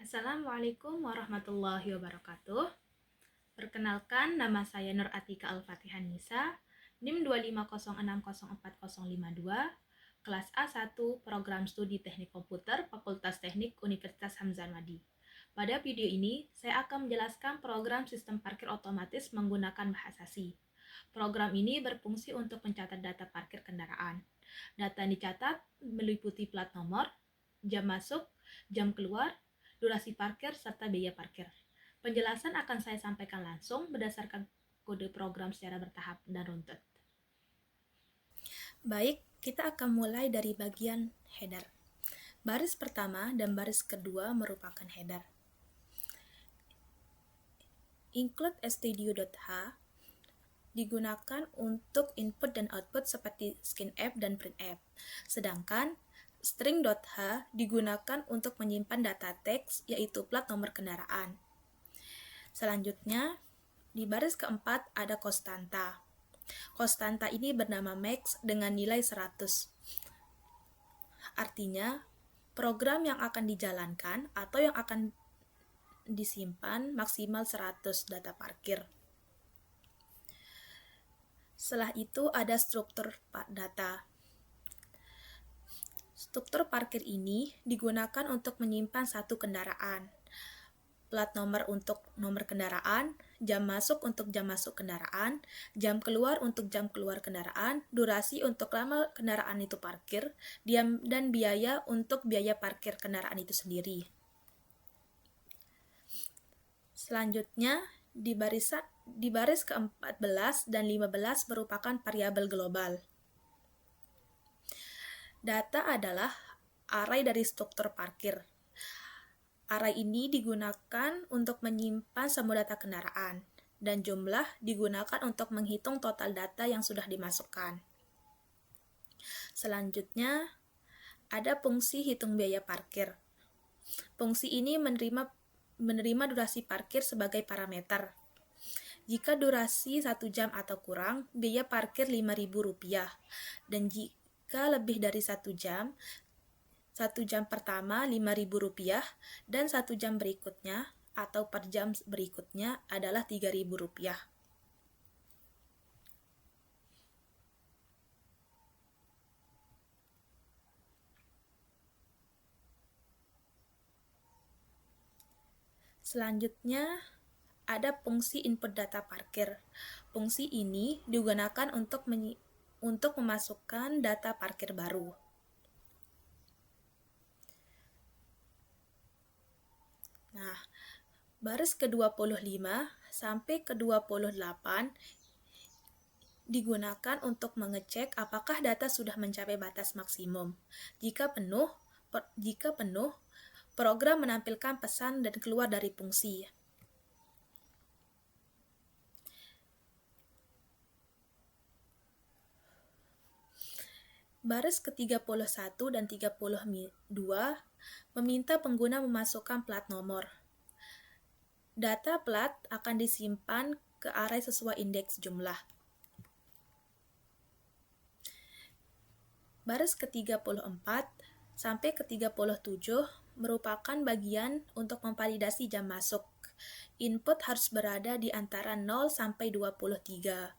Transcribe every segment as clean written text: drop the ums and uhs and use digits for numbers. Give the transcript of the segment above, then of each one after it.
Assalamualaikum warahmatullahi wabarakatuh. Perkenalkan, nama saya Nur Atika Al-Fatihah Nisa, NIM 250604052, kelas A1, Program Studi Teknik Komputer, Fakultas Teknik Universitas Hamzah Madi. Pada video ini, saya akan menjelaskan program sistem parkir otomatis menggunakan bahasa C. Program ini berfungsi untuk mencatat data parkir kendaraan. Data yang dicatat meliputi plat nomor, jam masuk, jam keluar, durasi parkir, serta biaya parkir. Penjelasan akan saya sampaikan langsung berdasarkan kode program secara bertahap dan runtut. Baik, kita akan mulai dari bagian header. Baris pertama dan baris kedua merupakan header. Include stdio.h digunakan untuk input dan output seperti scanf dan printf. Sedangkan string.h digunakan untuk menyimpan data teks, yaitu plat nomor kendaraan. Selanjutnya, di baris keempat ada konstanta. Konstanta ini bernama max dengan nilai 100. Artinya, program yang akan dijalankan atau yang akan disimpan maksimal 100 data parkir. Setelah itu ada struktur data. Struktur parkir ini digunakan untuk menyimpan satu kendaraan. Plat nomor untuk nomor kendaraan, jam masuk untuk jam masuk kendaraan, jam keluar untuk jam keluar kendaraan, durasi untuk lama kendaraan itu parkir, dan biaya untuk biaya parkir kendaraan itu sendiri. Selanjutnya, di baris ke-14 dan 15 merupakan variabel global. Data adalah array dari struktur parkir. Array ini digunakan untuk menyimpan semua data kendaraan, dan jumlah digunakan untuk menghitung total data yang sudah dimasukkan. Selanjutnya, ada fungsi hitung biaya parkir. Fungsi ini menerima durasi parkir sebagai parameter. Jika durasi 1 jam atau kurang, biaya parkir Rp5.000, dan jika lebih dari 1 jam pertama Rp5.000, dan 1 jam berikutnya atau per jam berikutnya adalah Rp3.000. Selanjutnya, ada fungsi input data parkir. Fungsi ini digunakan untuk memasukkan data parkir baru. Nah, baris ke-25 sampai ke-28 digunakan untuk mengecek apakah data sudah mencapai batas maksimum. Jika penuh, program menampilkan pesan dan keluar dari fungsi. Baris ke-31 dan 32 meminta pengguna memasukkan plat nomor. Data plat akan disimpan ke array sesuai indeks jumlah. Baris ke-34 sampai ke-37 merupakan bagian untuk memvalidasi jam masuk. Input harus berada di antara 0 sampai 23.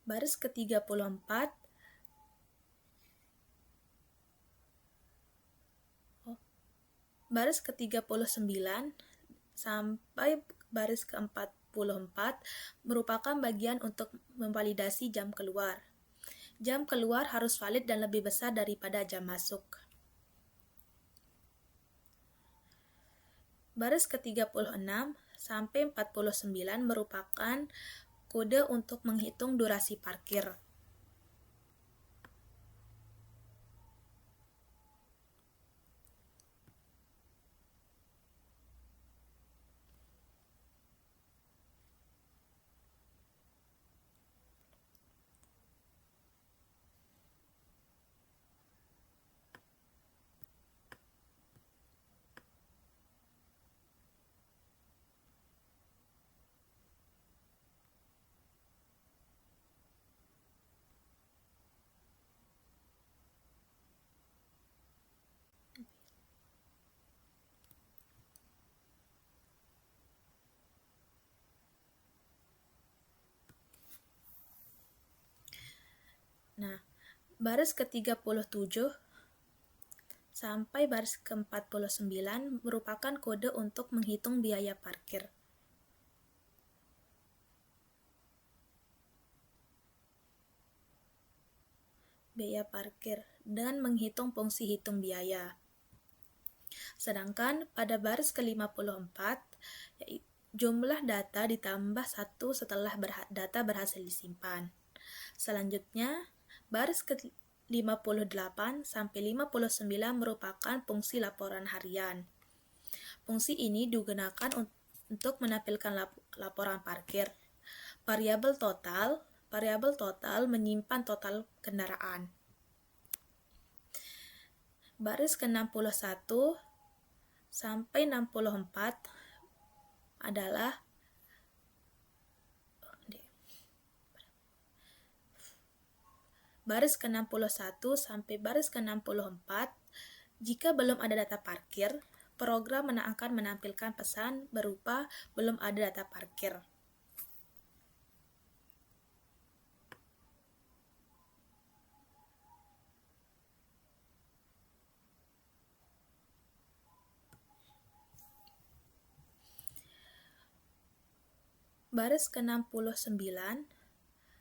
Baris ke-34 baris ke-39 sampai baris ke-44 merupakan bagian untuk memvalidasi jam keluar. Jam keluar harus valid dan lebih besar daripada jam masuk. Baris ke-36 sampai 49 merupakan kode untuk menghitung durasi parkir. Nah, baris ke-37 sampai baris ke-49 merupakan kode untuk menghitung biaya parkir. Dan menghitung fungsi hitung biaya. Sedangkan pada baris ke-54, jumlah data ditambah 1 setelah data berhasil disimpan. Selanjutnya, baris ke-58 sampai 59 merupakan fungsi laporan harian. Fungsi ini digunakan untuk menampilkan laporan parkir. Variabel total menyimpan total kendaraan. Baris ke-61 sampai 64 adalah baris ke-61 sampai baris ke-64. Jika belum ada data parkir, program akan menampilkan pesan berupa belum ada data parkir. Baris ke-69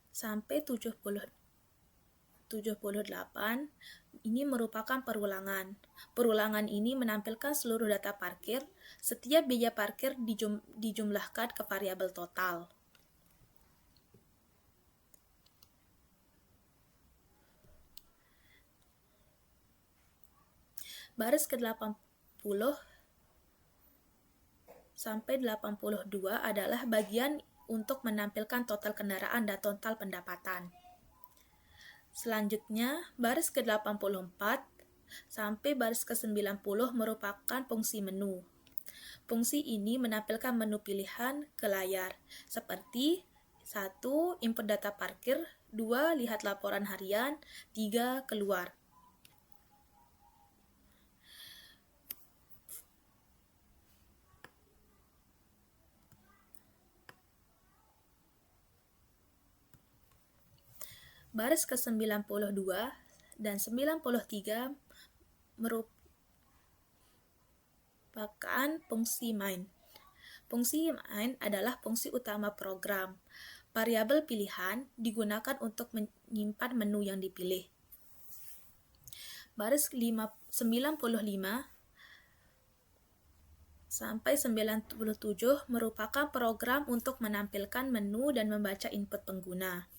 sampai 78 ini merupakan perulangan. Perulangan ini menampilkan seluruh data parkir. Setiap biaya parkir dijumlahkan ke variabel total. Baris ke-80 sampai 82 adalah bagian untuk menampilkan total kendaraan dan total pendapatan. Selanjutnya, baris ke-84 sampai baris ke-90 merupakan fungsi menu. Fungsi ini menampilkan menu pilihan ke layar, seperti 1. Input data parkir, 2. Lihat laporan harian, 3. Keluar. Baris ke-92 dan 93 merupakan fungsi main. Fungsi main adalah fungsi utama program. Variabel pilihan digunakan untuk menyimpan menu yang dipilih. Baris 95 sampai 97 merupakan program untuk menampilkan menu dan membaca input pengguna.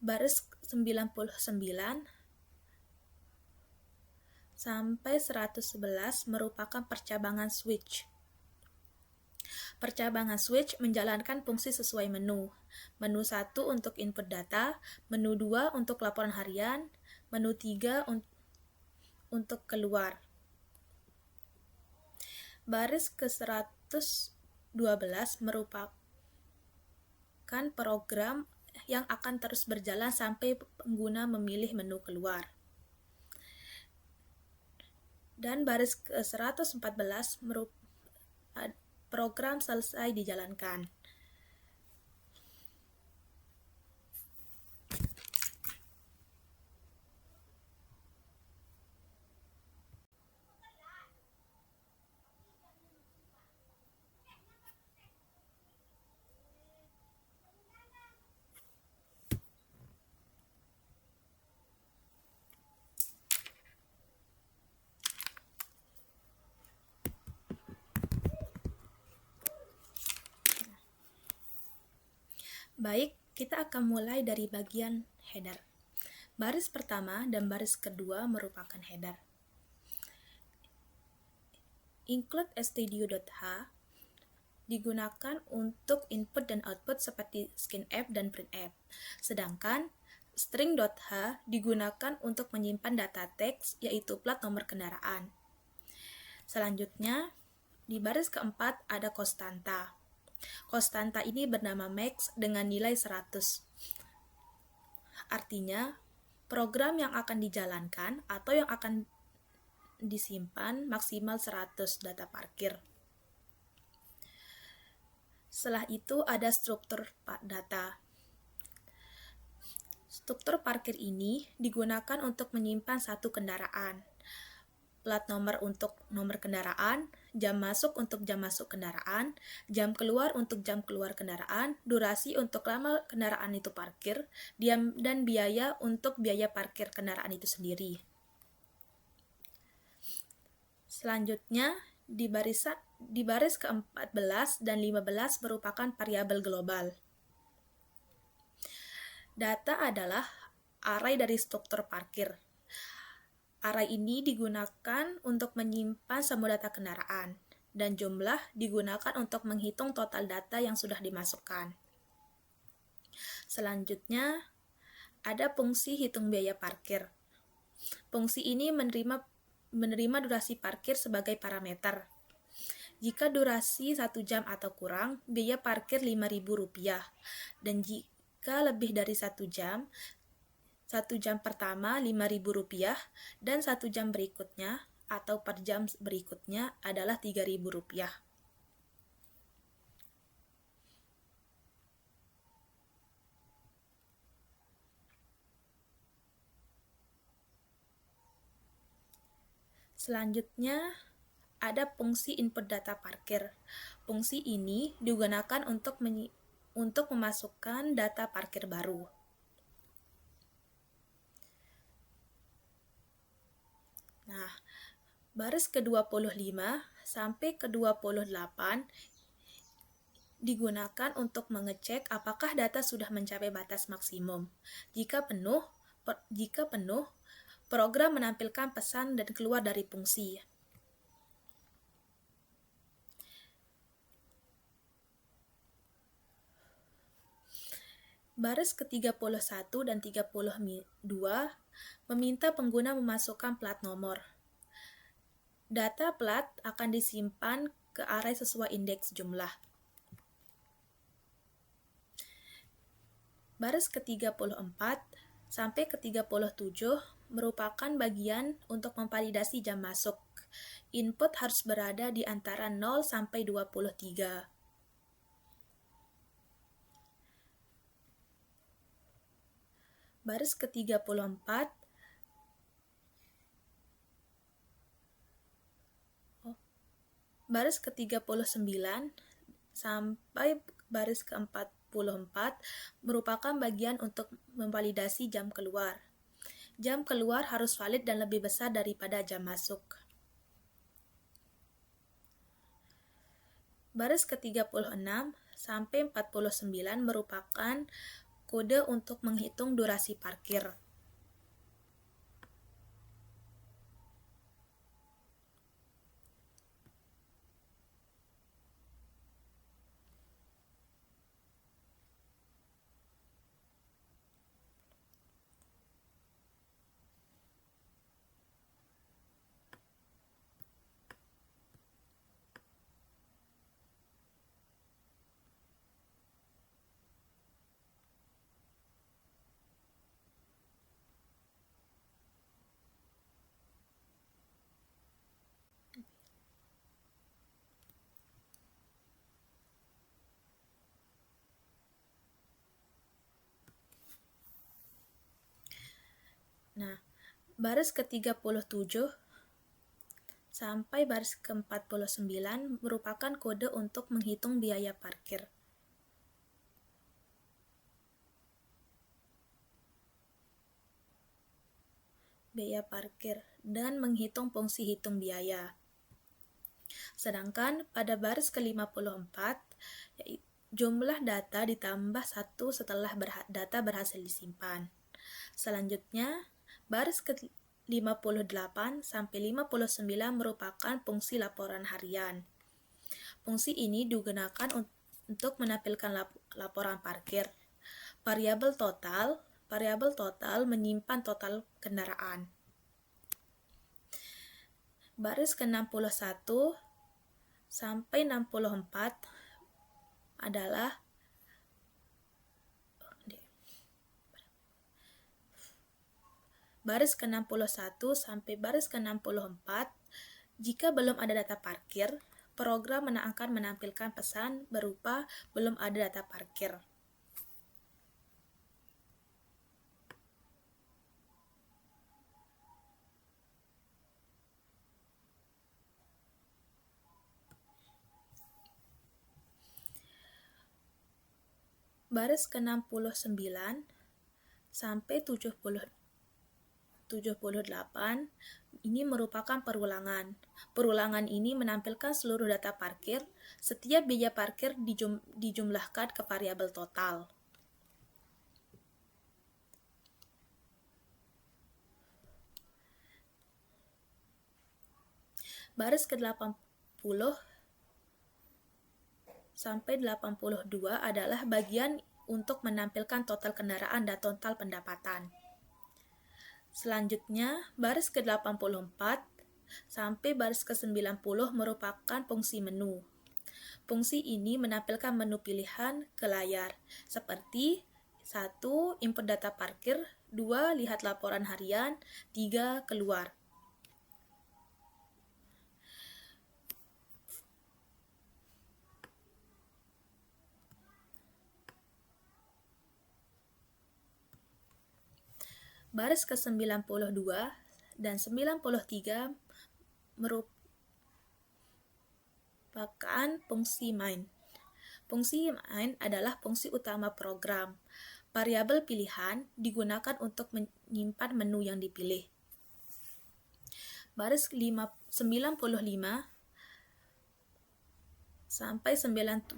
Baris 99 sampai 111 merupakan percabangan switch. Percabangan switch menjalankan fungsi sesuai menu. Menu 1 untuk input data, menu 2 untuk laporan harian, menu 3 untuk keluar. Baris ke-112 merupakan program yang akan terus berjalan sampai pengguna memilih menu keluar. Dan baris ke-114 program selesai dijalankan. Baik, kita akan mulai dari bagian header. Baris pertama dan baris kedua merupakan header. Include stdio.h digunakan untuk input dan output seperti scanf dan printf. Sedangkan string.h digunakan untuk menyimpan data teks, yaitu plat nomor kendaraan. Selanjutnya, di baris keempat ada konstanta. Konstanta ini bernama max dengan nilai 100. Artinya, program yang akan dijalankan atau yang akan disimpan maksimal 100 data parkir. Setelah itu ada struktur data. Struktur parkir ini digunakan untuk menyimpan satu kendaraan, plat nomor untuk nomor kendaraan, jam masuk untuk jam masuk kendaraan, jam keluar untuk jam keluar kendaraan, durasi untuk lama kendaraan itu parkir, dan biaya untuk biaya parkir kendaraan itu sendiri. Selanjutnya, di baris ke-14 dan 15 merupakan variabel global. Data adalah array dari struktur parkir. Array ini digunakan untuk menyimpan semua data kendaraan, dan jumlah digunakan untuk menghitung total data yang sudah dimasukkan. Selanjutnya, ada fungsi hitung biaya parkir. Fungsi ini menerima durasi parkir sebagai parameter. Jika durasi 1 jam atau kurang, biaya parkir Rp5.000, dan jika lebih dari 1 jam pertama Rp5.000, dan 1 jam berikutnya atau per jam berikutnya adalah Rp3.000. Selanjutnya, ada fungsi input data parkir. Fungsi ini digunakan untuk memasukkan data parkir baru. Nah, baris ke-25 sampai ke-28 digunakan untuk mengecek apakah data sudah mencapai batas maksimum. Jika penuh, program menampilkan pesan dan keluar dari fungsi. Baris ke-31 dan 32 meminta pengguna memasukkan plat nomor. Data plat akan disimpan ke array sesuai indeks jumlah. Baris ke-34 sampai ke-37 merupakan bagian untuk memvalidasi jam masuk. Input harus berada di antara 0 sampai 23. Baris ke-34 baris ke-39 sampai baris ke-44 merupakan bagian untuk memvalidasi jam keluar. Jam keluar harus valid dan lebih besar daripada jam masuk. Baris ke-36 sampai 49 merupakan kode untuk menghitung durasi parkir. Nah, baris ke-37 sampai baris ke-49 merupakan kode untuk menghitung biaya parkir. Biaya parkir dan menghitung fungsi hitung biaya. Sedangkan pada baris ke-54, jumlah data ditambah 1 setelah data berhasil disimpan. Selanjutnya, baris ke-58 sampai 59 merupakan fungsi laporan harian. Fungsi ini digunakan untuk menampilkan laporan parkir. Variabel total menyimpan total kendaraan. Baris ke-61 sampai 64 adalah baris ke-61 sampai baris ke-64, jika belum ada data parkir, program akan menampilkan pesan berupa belum ada data parkir. Baris ke-69 sampai 78 ini merupakan perulangan. Perulangan ini menampilkan seluruh data parkir. Setiap biaya parkir dijumlahkan ke variabel total. Baris ke-80 sampai 82 adalah bagian untuk menampilkan total kendaraan dan total pendapatan. Selanjutnya, baris ke-84 sampai baris ke-90 merupakan fungsi menu. Fungsi ini menampilkan menu pilihan ke layar, seperti 1. Input data parkir, 2. Lihat laporan harian, 3. Keluar. Baris ke-92 dan 93 merupakan fungsi main. Fungsi main adalah fungsi utama program. Variabel pilihan digunakan untuk menyimpan menu yang dipilih. Baris 95 sampai 97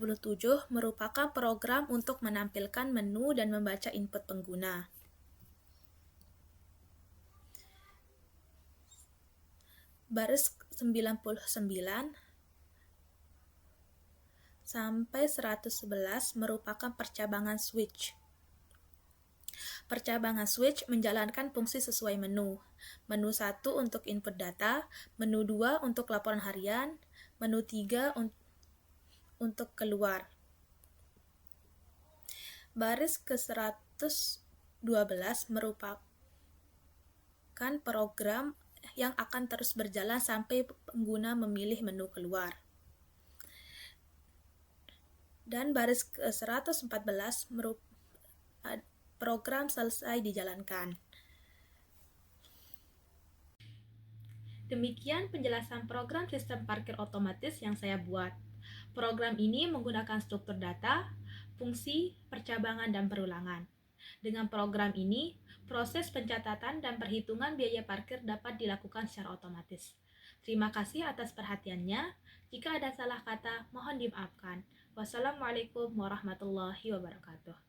merupakan program untuk menampilkan menu dan membaca input pengguna. Baris 99 sampai 111 merupakan percabangan switch. Percabangan switch menjalankan fungsi sesuai menu. Menu 1 untuk input data, menu 2 untuk laporan harian, menu 3 untuk keluar. Baris ke-112 merupakan program yang akan terus berjalan sampai pengguna memilih menu keluar. Dan baris ke-114 program selesai dijalankan. Demikian penjelasan program sistem parkir otomatis yang saya buat. Program ini menggunakan struktur data, fungsi, percabangan, dan perulangan. Dengan program ini, proses pencatatan dan perhitungan biaya parkir dapat dilakukan secara otomatis. Terima kasih atas perhatiannya. Jika ada salah kata, mohon dimaafkan. Wassalamualaikum warahmatullahi wabarakatuh.